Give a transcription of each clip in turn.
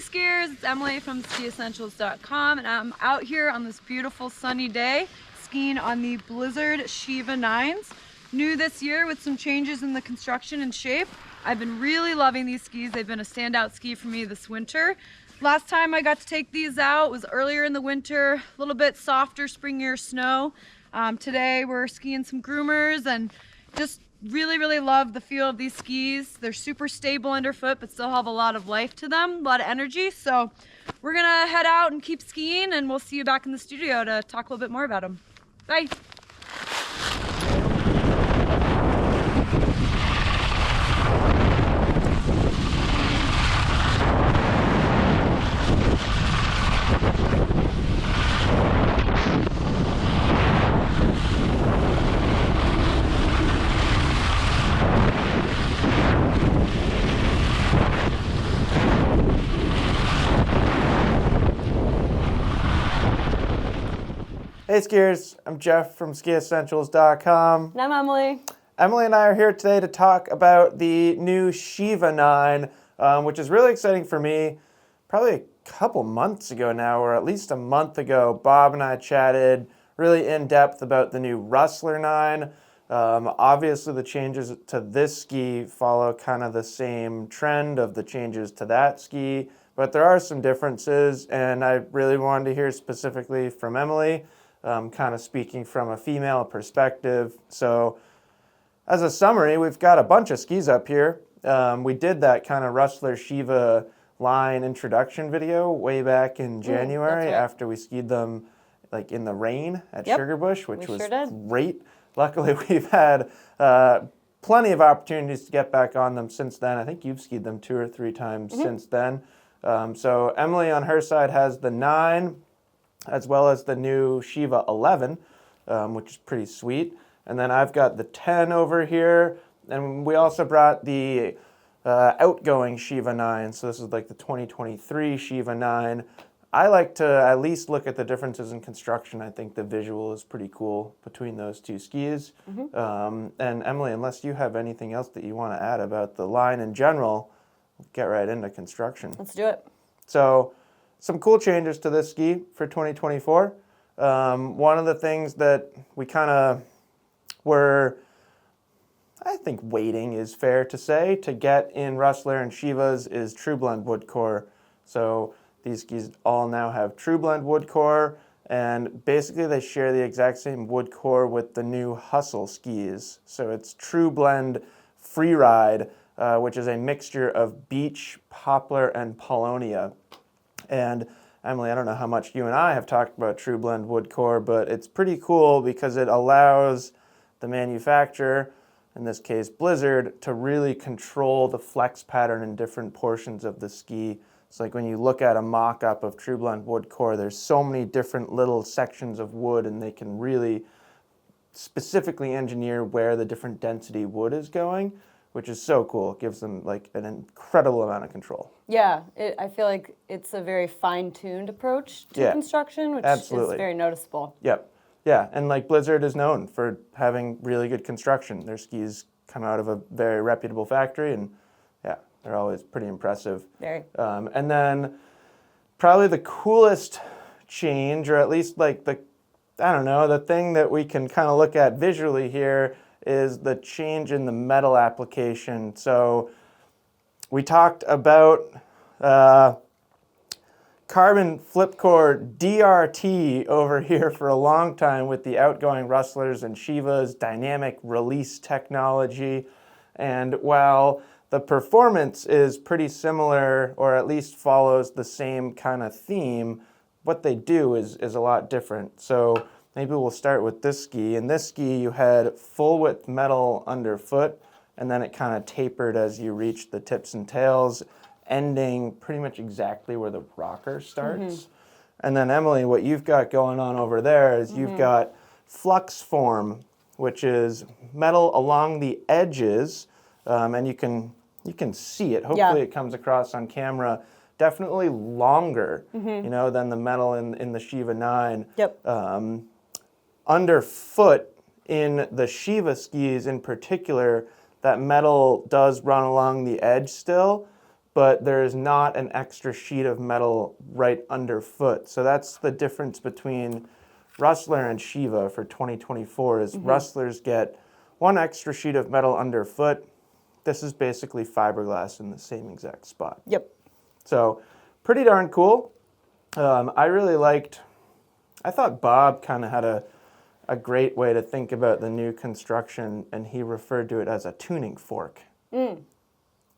skiers, it's Emily from skiessentials.com, and I'm out here on this beautiful sunny day skiing on the Blizzard Sheeva 9s. New this year with some changes in the construction and shape. I've been really loving these skis. They've been a standout ski for me this winter. Last time I got to take these out was earlier in the winter, a little bit softer, springier snow. Today we're skiing some groomers and just really love the feel of these skis. They're super stable underfoot, but still have a lot of life to them, a lot of energy. So we're gonna head out and keep skiing, and we'll see you back in the studio to talk a little bit more about them. Bye. Hey skiers, I'm Jeff from skiessentials.com. And I'm Emily. Emily and I are here today to talk about the new Sheeva 9, which is really exciting for me. Probably a couple months ago now, or at least a month ago, Bob and I chatted really in depth about the new Rustler 9. Obviously the changes to this ski follow kind of the same trend of the changes to that ski, but there are some differences, and I really wanted to hear specifically from Emily. Kind of speaking from a female perspective. So as a summary, we've got a bunch of skis up here. We did that kind of Rustler Sheeva line introduction video way back in January after we skied them like in the rain at Sugarbush, which was great. Luckily, we've had plenty of opportunities to get back on them since then. I think you've skied them 2 or 3 times since then. So Emily on her side has the 9, as well as the new Sheeva 11, which is pretty sweet. And then I've got the 10 over here, and we also brought the outgoing Sheeva 9, so this is like the 2023 Sheeva 9. I like to at least look at the differences in construction. I think the visual is pretty cool between those two skis. And Emily, unless you have anything else that you want to add about the line in general, we'll get right into construction. Let's do it. So, some cool changes to this ski for 2024. One of the things that we kind of were, I think waiting is fair to say, to get in Rustler and Sheevas is True Blend wood core. So these skis all now have True Blend wood core, and basically they share the exact same wood core with the new Hustle skis. So it's True Blend Freeride, which is a mixture of beech, poplar, and paulownia. And Emily, I don't know how much you and I have talked about True Blend wood core, but it's pretty cool because it allows the manufacturer, in this case Blizzard, to really control the flex pattern in different portions of the ski. It's like when you look at a mock-up of True Blend wood core, there's so many different little sections of wood, and they can really specifically engineer where the different density wood is going, which is so cool. It gives them like an incredible amount of control. Yeah, I feel like it's a very fine-tuned approach to construction, which is very noticeable. Yep. Yeah, and like Blizzard is known for having really good construction. Their skis come out of a very reputable factory, and yeah, they're always pretty impressive. Very. And then probably the coolest change, or at least like the thing that we can kind of look at visually here is the change in the metal application. So we talked about carbon flip core DRT over here for a long time with the outgoing Rustlers and Sheevas dynamic release technology. And while the performance is pretty similar, or at least follows the same kind of theme, what they do is a lot different. So maybe we'll start with this ski. In this ski, you had full width metal underfoot, and then it kind of tapered as you reached the tips and tails, ending pretty much exactly where the rocker starts. And then Emily, what you've got going on over there is you've got flux form, which is metal along the edges, and you can see it. Hopefully it comes across on camera. Definitely longer, than the metal in the Sheeva 9. Yep. Underfoot in the Sheeva skis in particular, that metal does run along the edge still, but there is not an extra sheet of metal right underfoot. So that's the difference between Rustler and Sheeva for 2024 is Rustlers get one extra sheet of metal underfoot. This is basically fiberglass in the same exact spot. Yep. So pretty darn cool. I thought Bob kind of had a great way to think about the new construction, and he referred to it as a tuning fork,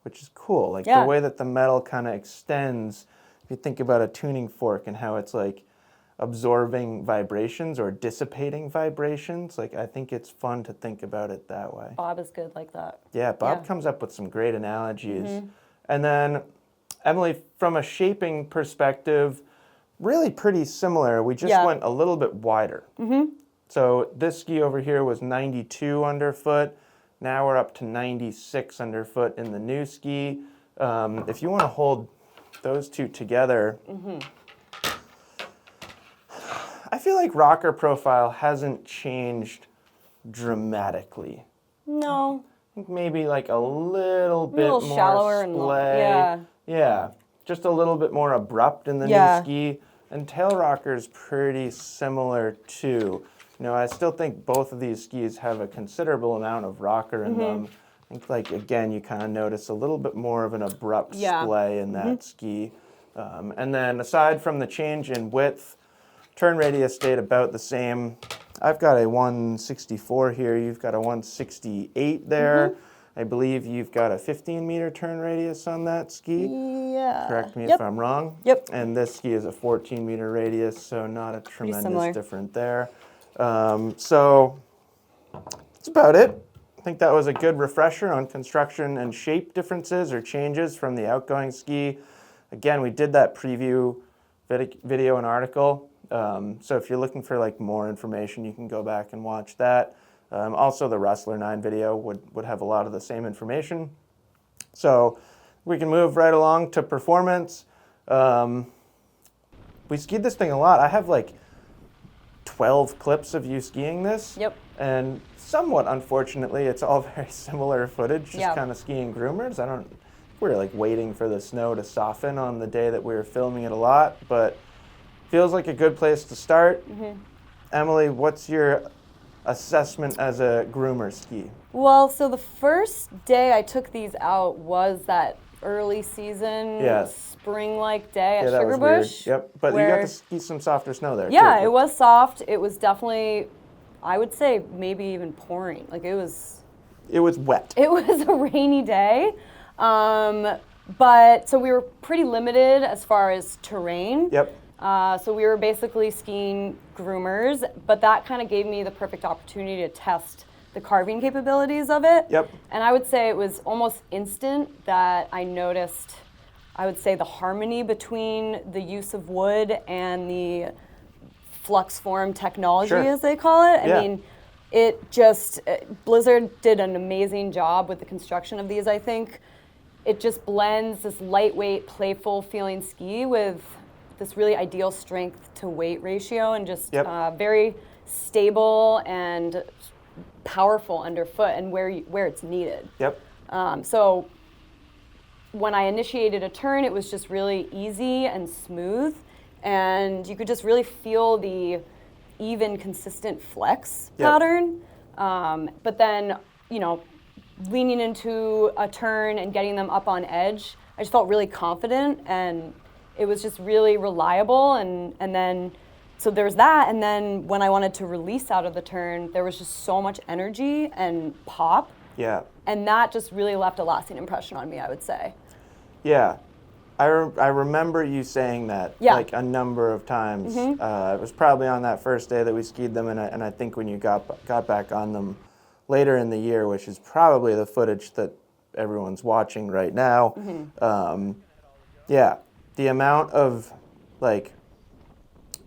which is cool. Like the way that the metal kind of extends, if you think about a tuning fork and how it's like absorbing vibrations or dissipating vibrations, like I think it's fun to think about it that way. Bob is good like that. Yeah, Bob comes up with some great analogies. And then Emily, from a shaping perspective, really pretty similar. We just went a little bit wider. So this ski over here was 92 underfoot. Now we're up to 96 underfoot in the new ski. If you want to hold those two together, I feel like rocker profile hasn't changed dramatically. No. I think maybe like a little bit more shallower splay. and Yeah, just a little bit more abrupt in the new ski. And tail rocker's pretty similar too. You know, I still think both of these skis have a considerable amount of rocker in them. I think, like, again, you kind of notice a little bit more of an abrupt splay in that ski. And then aside from the change in width, turn radius stayed about the same. I've got a 164 here. You've got a 168 there. I believe you've got a 15-meter turn radius on that ski. Yeah. Correct me if I'm wrong. Yep. And this ski is a 14-meter radius, so not a tremendous difference there. So that's about it. I think that was a good refresher on construction and shape differences or changes from the outgoing ski. Again, we did that preview video and article. So if you're looking for like more information, you can go back and watch that. Also, the Rustler 9 video would have a lot of the same information. So we can move right along to performance. We skied this thing a lot. I have like 12 clips of you skiing this. Yep. And somewhat unfortunately, it's all very similar footage, just kind of skiing groomers. We were like waiting for the snow to soften on the day that we were filming it a lot, but feels like a good place to start. Emily, what's your assessment as a groomer ski? Well, so the first day I took these out was that early season, spring-like day at Sugar Bush. Yep, but you got to ski some softer snow there. Yeah, too. it was soft. It was definitely, I would say, maybe even pouring. Like it was wet. It was a rainy day. But so we were pretty limited as far as terrain. Yep. So we were basically skiing groomers, but that kind of gave me the perfect opportunity to test the carving capabilities of it. Yep. And I would say it was almost instant that I noticed, I would say, the harmony between the use of wood and the flux form technology, as they call it. I mean, Blizzard did an amazing job with the construction of these, I think. It just blends this lightweight, playful feeling ski with this really ideal strength to weight ratio and just very stable and powerful underfoot and where it's needed. Yep. So when I initiated a turn, it was just really easy and smooth, and you could just really feel the even, consistent flex pattern. But then, you know, leaning into a turn and getting them up on edge, I just felt really confident, and it was just really reliable. And then, so there's that. And then when I wanted to release out of the turn, there was just so much energy and pop. Yeah. And that just really left a lasting impression on me, I would say. Yeah. I remember you saying that like a number of times. It was probably on that first day that we skied them, and I think when you got back on them later in the year, which is probably the footage that everyone's watching right now. The amount of like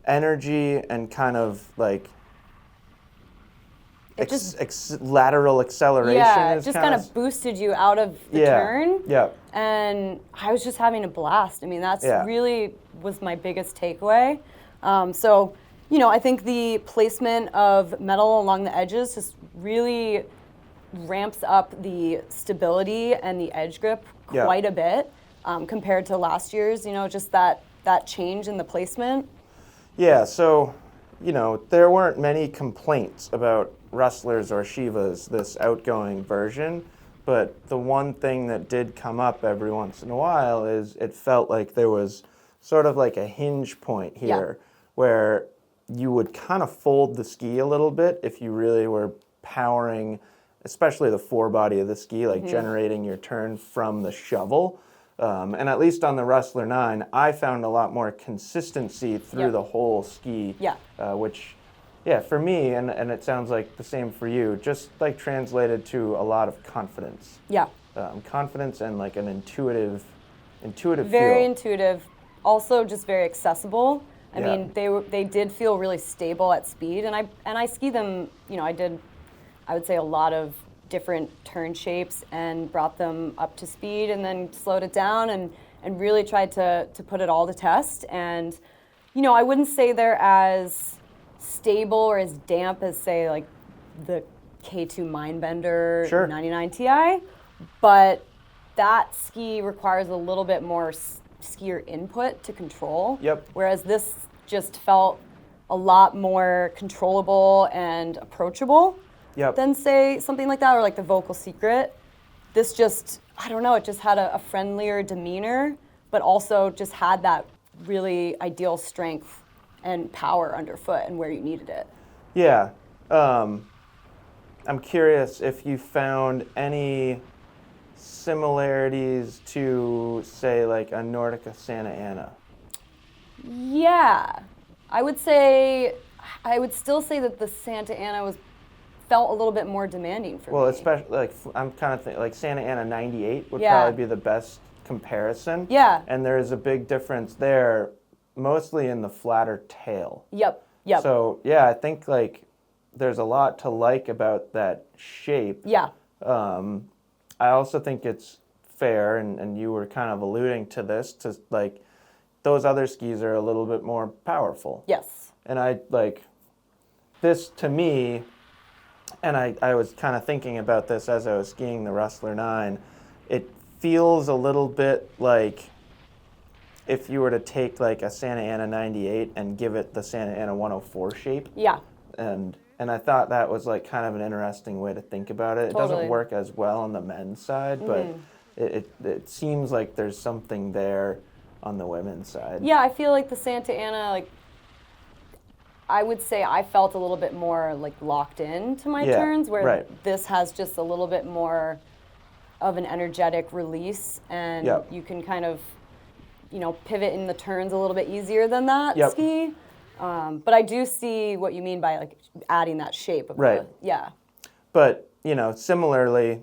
energy and kind of like lateral acceleration. Yeah, it just kind of boosted you out of the turn. Yeah. And I was just having a blast. I mean, that's really was my biggest takeaway. So, you know, I think the placement of metal along the edges just really ramps up the stability and the edge grip quite a bit. compared to last year's, just that change in the placement. Yeah, so, there weren't many complaints about Rustlers or Sheevas, this outgoing version, but the one thing that did come up every once in a while is it felt like there was sort of like a hinge point here where you would kind of fold the ski a little bit if you really were powering, especially the forebody of the ski, like generating your turn from the shovel. And at least on the Rustler 9, I found a lot more consistency through the whole ski, which, for me, and it sounds like the same for you, just like translated to a lot of confidence. Yeah. Confidence and like an intuitive Very feel. intuitive, also just very accessible. I mean, they did feel really stable at speed, and I ski them. I would say a lot of different turn shapes and brought them up to speed, and then slowed it down and really tried to put it all to test. And I wouldn't say they're as stable or as damp as, say, like the K2 Mindbender 99 Ti, but that ski requires a little bit more skier input to control. Whereas this just felt a lot more controllable and approachable than, say, something like that, or like the Vocal Secret. This just, I don't know, it just had a friendlier demeanor, but also just had that really ideal strength and power underfoot and where you needed it. Yeah. I'm curious if you found any similarities to, say, like a Nordica Santa Ana. Yeah. I would still say that the Santa Ana felt a little bit more demanding for me. Well, especially, like, I'm kind of thinking, like, Santa Ana 98 would probably be the best comparison. Yeah. And there is a big difference there, mostly in the flatter tail. Yep. So, I think, like, there's a lot to like about that shape. Yeah. I also think it's fair, and you were kind of alluding to this, to, like, those other skis are a little bit more powerful. Yes. And I, like, this to me, and I was kind of thinking about this as I was skiing the Rustler 9, it feels a little bit like if you were to take like a Santa Ana 98 and give it the Santa Ana 104 shape. Yeah. And I thought that was like kind of an interesting way to think about it. Totally. It doesn't work as well on the men's side, but it seems like there's something there on the women's side. Yeah, I feel like the Santa Ana, like, I would say I felt a little bit more like locked in to my turns, where this has just a little bit more of an energetic release, and you can kind of, pivot in the turns a little bit easier than that ski. But I do see what you mean by like adding that shape of But, similarly,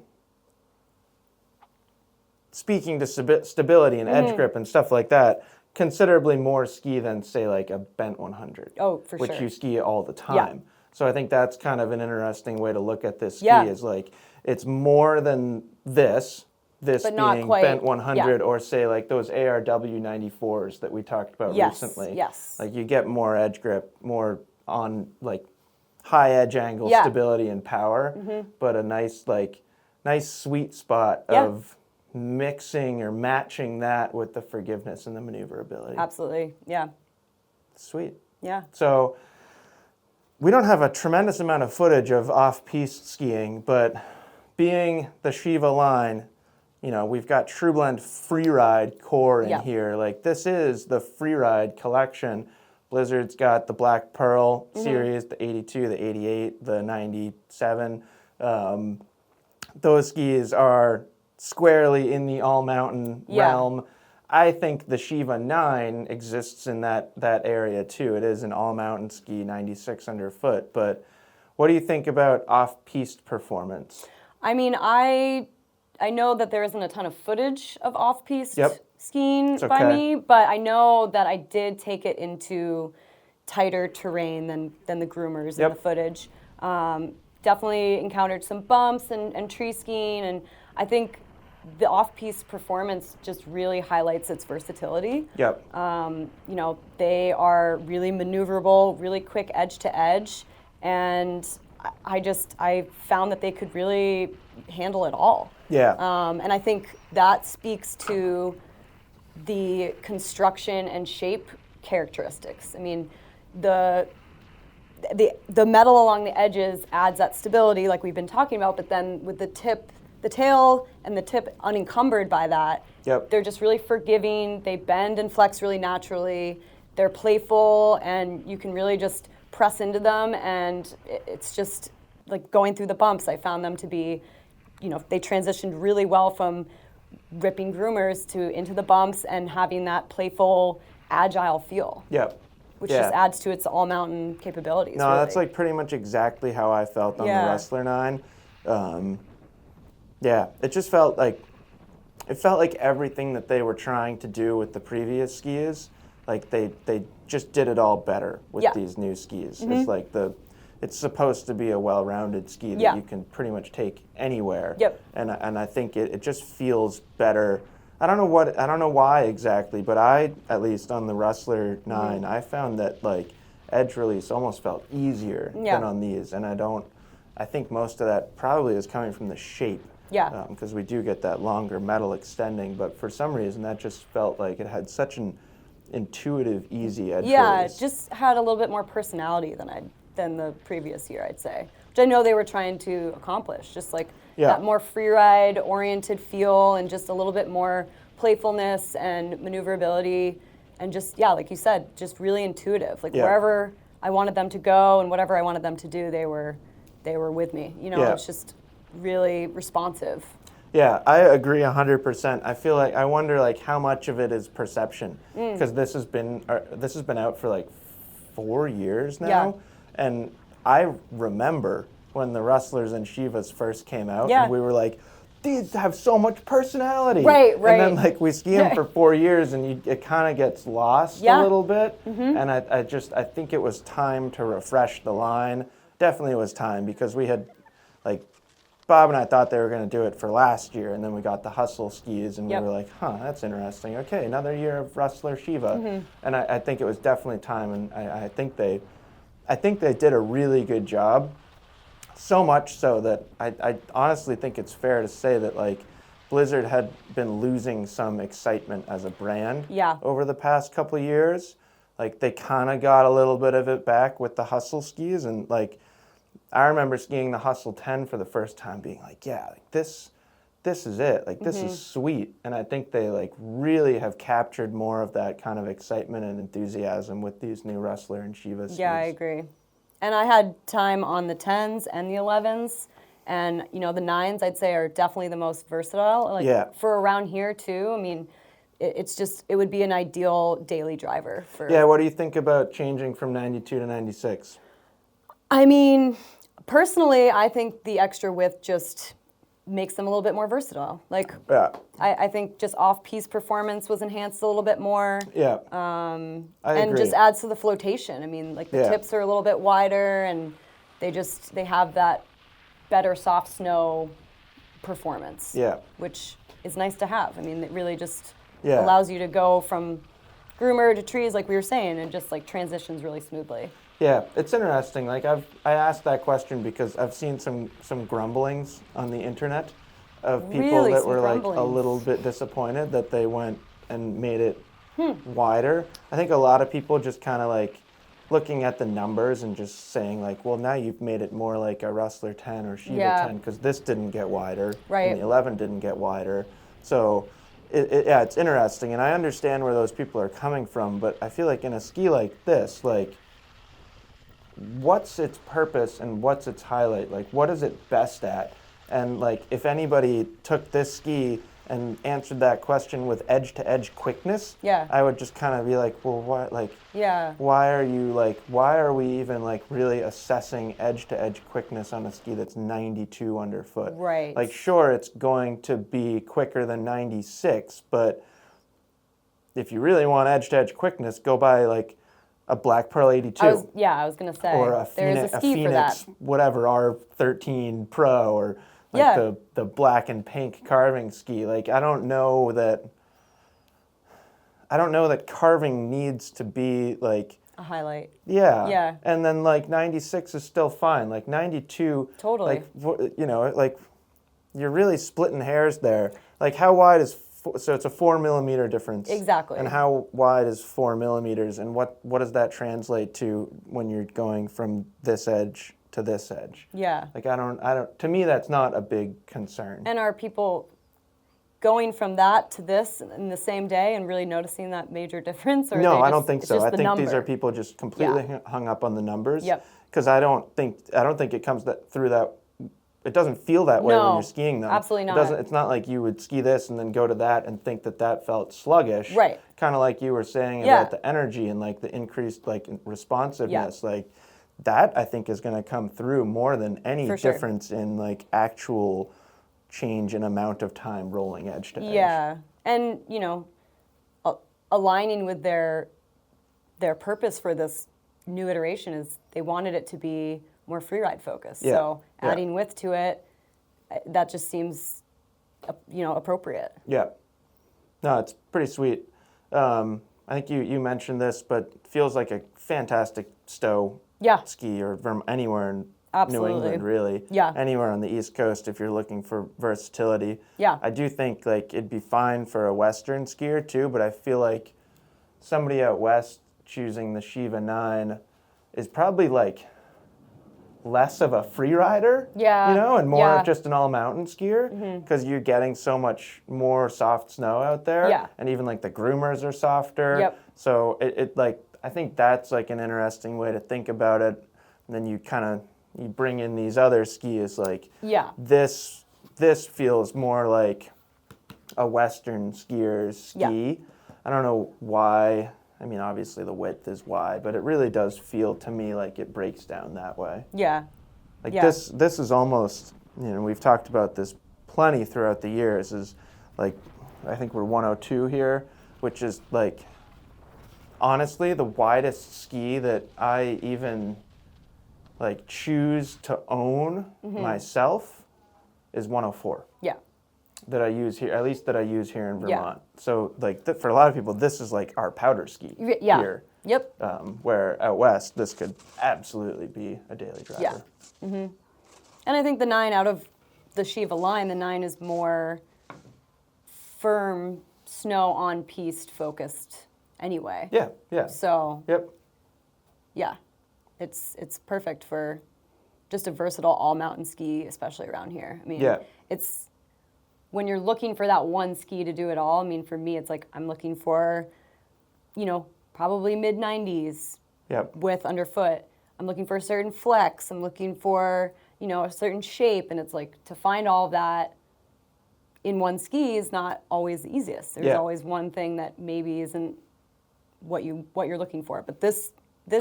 speaking to stability and edge grip and stuff like that, considerably more ski than, say, like a Bent 100. Oh, for sure. Which you ski all the time. So I think that's kind of an interesting way to look at this ski, is like, it's more than this but being Bent 100, or say like those ARW 94s that we talked about recently. Yes. Like, you get more edge grip, more on like high edge angle stability and power, but a nice sweet spot of mixing or matching that with the forgiveness and the maneuverability. Absolutely, yeah. Sweet. Yeah. So we don't have a tremendous amount of footage of off-piste skiing, but being the Sheeva line, we've got True Blend Freeride core in here. Like, this is the Freeride collection. Blizzard's got the Black Pearl series, the 82, the 88, the 97. Those skis are squarely in the all-mountain realm. I think the Sheeva 9 exists in that area too. It is an all-mountain ski, 96 underfoot. But what do you think about Off-Piste Performance? I mean, I know that there isn't a ton of footage of off-piste skiing by me, but I know that I did take it into tighter terrain than the groomers in the footage. Definitely encountered some bumps and tree skiing, and I think the Off-Piste Performance just really highlights its versatility. They are really maneuverable, really quick edge to edge, and I found that they could really handle it all. And I think that speaks to the construction and shape characteristics. I mean, the metal along the edges adds that stability like we've been talking about, but then with the tail and the tip unencumbered by that, they're just really forgiving. They bend and flex really naturally. They're playful, and you can really just press into them, and it's just like going through the bumps. I found them to be, they transitioned really well from ripping groomers to into the bumps and having that playful, agile feel. Which just adds to its all-mountain capabilities. No, really. That's like pretty much exactly how I felt on the Rustler 9. It just felt like everything that they were trying to do with the previous skis, like they just did it all better with these new skis. It's like it's supposed to be a well-rounded ski that you can pretty much take anywhere. And I think it just feels better. I don't know why exactly, but at least on the Rustler 9, I found that like edge release almost felt easier than on these, and I think most of that probably is coming from the shape. Because we do get that longer metal extending, but for some reason that just felt like it had such an intuitive, easy edge release. It just had a little bit more personality than the previous year, I'd say, which I know they were trying to accomplish, just like that more freeride oriented feel and just a little bit more playfulness and maneuverability, and just like you said, just really intuitive. Like wherever I wanted them to go and whatever I wanted them to do, they were with me. It's just really responsive. Yeah, I agree 100%. I feel like I wonder like how much of it is perception, because this has been out for like 4 years now, and I remember when the Rustlers and Sheevas first came out, and we were like, these have so much personality. Right. And then like we ski them for 4 years, and it kind of gets lost a little bit. And I think it was time to refresh the line. Definitely was time, because we had like Bob and I thought they were going to do it for last year, and then we got the Hustle skis, and we were like, that's interesting. Okay, another year of Rustler Sheeva. And I think it was definitely time, and I think they did a really good job. So much so that I honestly think it's fair to say that like Blizzard had been losing some excitement as a brand over the past couple of years. Like they kind of got a little bit of it back with the Hustle skis, and like I remember skiing the Hustle 10 for the first time, being like, this is it. Like this is sweet. And I think they like really have captured more of that kind of excitement and enthusiasm with these new Rustler and Sheeva skis. Yeah, I agree. And I had time on the 10s and the 11s, and the 9s I'd say are definitely the most versatile. Like for around here too. I mean, it would be an ideal daily driver for. Yeah, what do you think about changing from 92 to 96? I mean, personally, I think the extra width just makes them a little bit more versatile. Like, I think just off-piste performance was enhanced a little bit more. I and agree. just adds to the flotation. I mean, like the tips are a little bit wider, and they have that better soft snow performance. Which is nice to have. I mean, it really just allows you to go from groomer to trees, like we were saying, and just like transitions really smoothly. Yeah, it's interesting. Like I asked that question because I've seen some grumblings on the internet of people that were like a little bit disappointed that they went and made it wider. I think a lot of people just kind of like looking at the numbers and just saying like, well, now you've made it more like a Rustler 10 or Sheeva 10 because this didn't get wider and the 11 didn't get wider. So it's interesting, and I understand where those people are coming from, but I feel like in a ski like this, like, what's its purpose and what's its highlight? Like, what is it best at? And like, if anybody took this ski and answered that question with edge-to-edge quickness, I would just kind of be like, well, what, like, why are we even like really assessing edge-to-edge quickness on a ski that's 92 underfoot? Right. Like, sure, it's going to be quicker than 96, but if you really want edge-to-edge quickness, go buy like a Black Pearl 82. I was going to say. Or a Phoenix, whatever, R13 Pro, or like the black and pink carving ski. Like, I don't know that carving needs to be like a highlight. Yeah. And then like 96 is still fine. Like 92. Totally. Like, like you're really splitting hairs there. Like, how wide is So it's a 4 millimeter difference. Exactly. And how wide is 4 millimeters, and what does that translate to when you're going from this edge to this edge? Yeah. Like I don't. To me, that's not a big concern. And are people going from that to this in the same day and really noticing that major difference? Or No, I don't think so. I think these are people just completely hung up on the numbers. Yep. Because I don't think it comes through that. It doesn't feel that way when you're skiing them. Absolutely not. It's not like you would ski this and then go to that and think that felt sluggish. Right. Kind of like you were saying about the energy and like the increased like responsiveness. Like that I think is going to come through more than any difference in like actual change in amount of time rolling edge to edge. Yeah. And, you know, aligning with their purpose for this new iteration is they wanted it to be more freeride focused. Yeah. So adding width to it, that just seems, appropriate. Yeah. No, it's pretty sweet. I think you mentioned this, but it feels like a fantastic stow ski or anywhere in New England, really. Yeah. Anywhere on the East Coast if you're looking for versatility. Yeah. I do think like it'd be fine for a Western skier too, but I feel like somebody out West choosing the Sheeva 9 is probably like less of a free rider, and more of just an all-mountain skier, because you're getting so much more soft snow out there, and even like the groomers are softer. Yep. So it like I think that's like an interesting way to think about it. And then you bring in these other skis like this feels more like a Western skier's ski. Yeah. I don't know why. I mean, obviously the width is why, but it really does feel to me like it breaks down that way. Yeah. Like this is almost, we've talked about this plenty throughout the years, is like, I think we're 102 here, which is like, honestly, the widest ski that I even like choose to own myself is 104. Yeah. That I use here, at least that I use here in Vermont. So like for a lot of people, this is like our powder ski here. Yep. Where out West, this could absolutely be a daily driver. Yeah. Mm-hmm. And I think the 9 out of the Sheeva line, the 9 is more firm snow on piste focused anyway. Yeah, yeah. So yeah, it's perfect for just a versatile all mountain ski, especially around here. I mean, it's when you're looking for that one ski to do it all. I mean, for me, it's like I'm looking for, probably mid 90s with underfoot. I'm looking for a certain flex. I'm looking for, a certain shape. And it's like to find all of that in one ski is not always the easiest. There's always one thing that maybe isn't what you're looking for. But this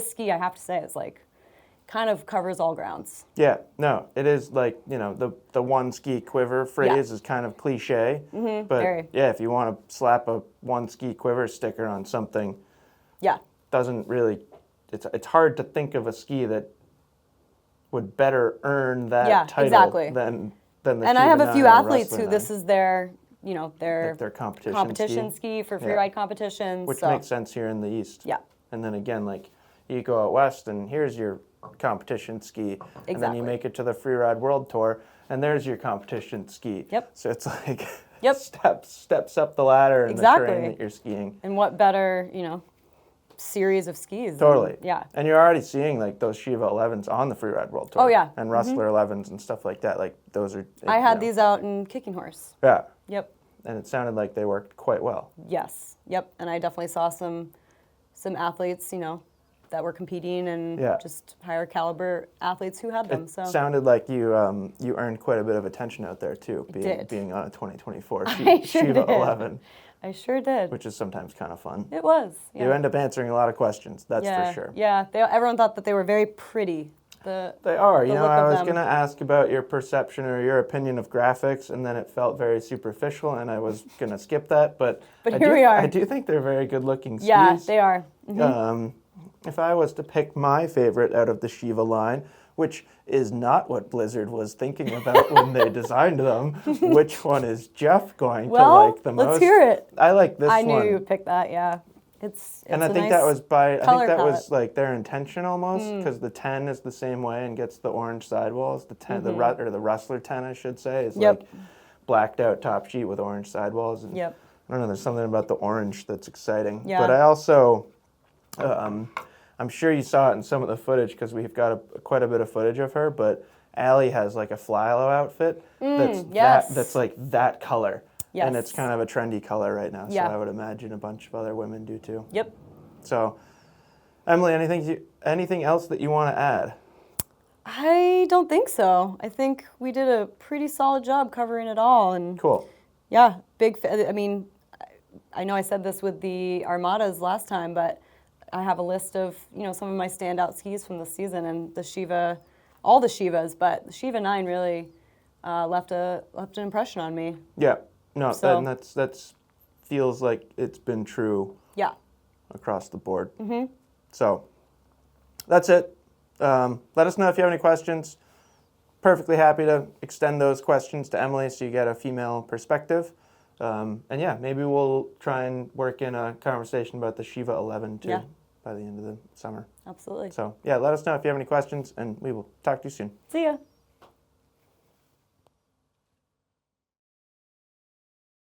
ski, I have to say, is like kind of covers all grounds. Yeah, no, it is like, the one ski quiver phrase is kind of cliche. Mm-hmm, but if you want to slap a one ski quiver sticker on something, doesn't really, it's hard to think of a ski that would better earn that title than the And I have a few athletes who this is their competition ski for freeride competitions. Which makes sense here in the East. Yeah. And then again, like you go out West and here's your competition ski. And then you make it to the Freeride World Tour and there's your competition ski. Yep. So it's like steps up the ladder in the terrain that you're skiing. And what better, series of skis. Totally. And you're already seeing like those Sheeva 11s on the Freeride World Tour. Oh yeah. And Rustler 11s and stuff like that. Like those are. I had these out in Kicking Horse. Yeah. Yep. And it sounded like they worked quite well. Yes. Yep. And I definitely saw some athletes, that were competing and just higher caliber athletes who had them. It sounded like you earned quite a bit of attention out there too, being on a 2024 Sheeva 11. I sure did. Which is sometimes kind of fun. It was. Yeah. You end up answering a lot of questions, that's for sure. Yeah, everyone thought that they were very pretty. They are. I was going to ask about your perception or your opinion of graphics, and then it felt very superficial, and I was going to skip that. But here we are. I do think they're very good-looking skis. Yeah, they are. Mm-hmm. If I was to pick my favorite out of the Sheeva line, which is not what Blizzard was thinking about when they designed them, which one is Jeff going to like the most? Let's hear it. I like this one. I knew you would pick that, yeah. It's and I think that was was like their intention almost, because the 10 is the same way and gets the orange sidewalls. The 10, the Rustler 10, I should say, is like blacked out top sheet with orange sidewalls. And I don't know, there's something about the orange that's exciting. Yeah. But I also, I'm sure you saw it in some of the footage because we've got quite a bit of footage of her, but Allie has like a fly-low outfit that's like that color. Yes. And it's kind of a trendy color right now, Yeah. so I would imagine a bunch of other women do too. Yep. So, Emily, anything else that you want to add? I don't think so. I think we did a pretty solid job covering it all. And Cool. yeah, I mean, I know I said this with the Armadas last time, but I have a list of, some of my standout skis from the season, and the Sheeva, all the Sheevas, but the Sheeva 9 really left an impression on me. Yeah. No, So- that's feels like it's been true Yeah. across the board. Mm-hmm. So that's it. Let us know if you have any questions. Perfectly happy to extend those questions to Emily so you get a female perspective. And yeah, maybe we'll try and work in a conversation about the Sheeva 11 too by the end of the summer. Absolutely. So yeah, let us know if you have any questions, and we will talk to you soon. See ya.